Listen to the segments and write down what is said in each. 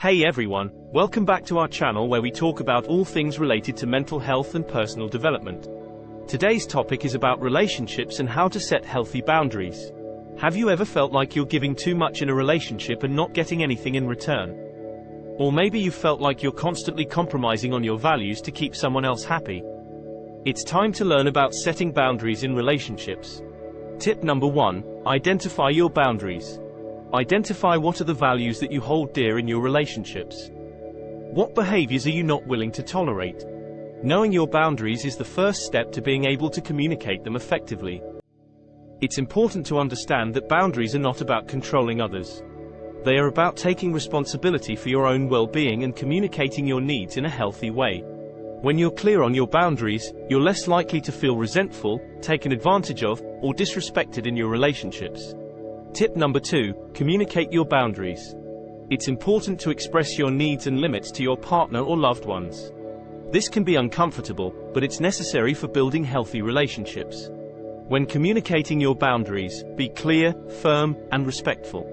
Hey everyone, welcome back to our channel where we talk about all things related to mental health and personal development. Today's topic is about relationships and how to set healthy boundaries. Have you ever felt like you're giving too much in a relationship and not getting anything in return? Or maybe you felt like you're constantly compromising on your values to keep someone else happy. It's time to learn about setting boundaries in relationships. Tip number 1, identify your boundaries. Identify what are the values that you hold dear in your relationships. What behaviors are you not willing to tolerate? Knowing your boundaries is the first step to being able to communicate them effectively. It's important to understand that boundaries are not about controlling others. They are about taking responsibility for your own well-being and communicating your needs in a healthy way. When you're clear on your boundaries, you're less likely to feel resentful, taken advantage of, or disrespected in your relationships. Tip number 2, communicate your boundaries. It's important to express your needs and limits to your partner or loved ones. This can be uncomfortable, but it's necessary for building healthy relationships. When communicating your boundaries, be clear, firm, and respectful.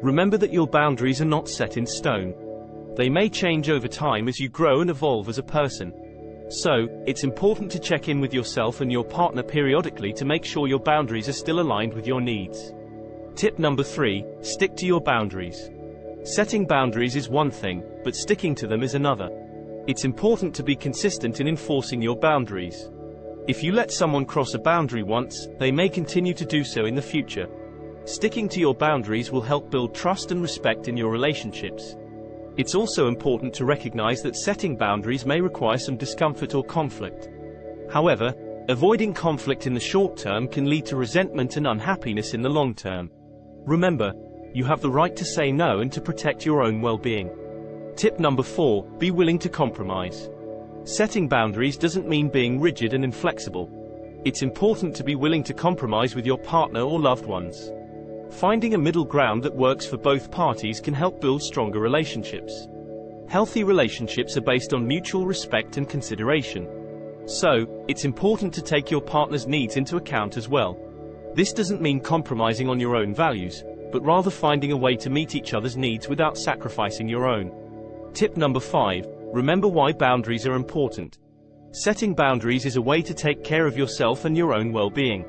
Remember that your boundaries are not set in stone. They may change over time as you grow and evolve as a person. So, it's important to check in with yourself and your partner periodically to make sure your boundaries are still aligned with your needs. Tip number 3, stick to your boundaries. Setting boundaries is one thing, but sticking to them is another. It's important to be consistent in enforcing your boundaries. If you let someone cross a boundary once, they may continue to do so in the future. Sticking to your boundaries will help build trust and respect in your relationships. It's also important to recognize that setting boundaries may require some discomfort or conflict. However, avoiding conflict in the short term can lead to resentment and unhappiness in the long term. Remember, you have the right to say no and to protect your own well-being. Tip number 4, be willing to compromise. Setting boundaries doesn't mean being rigid and inflexible. It's important to be willing to compromise with your partner or loved ones. Finding a middle ground that works for both parties can help build stronger relationships. Healthy relationships are based on mutual respect and consideration. So, it's important to take your partner's needs into account as well. This doesn't mean compromising on your own values, but rather finding a way to meet each other's needs without sacrificing your own. Tip number 5, remember why boundaries are important. Setting boundaries is a way to take care of yourself and your own well-being.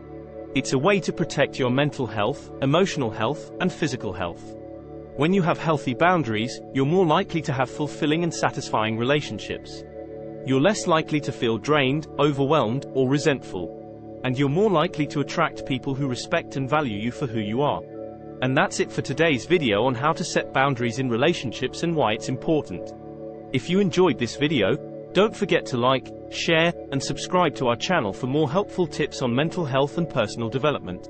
It's a way to protect your mental health, emotional health, and physical health. When you have healthy boundaries, you're more likely to have fulfilling and satisfying relationships. You're less likely to feel drained, overwhelmed, or resentful. And you're more likely to attract people who respect and value you for who you are. And that's it for today's video on how to set boundaries in relationships and why it's important. If you enjoyed this video, don't forget to like, share, and subscribe to our channel for more helpful tips on mental health and personal development.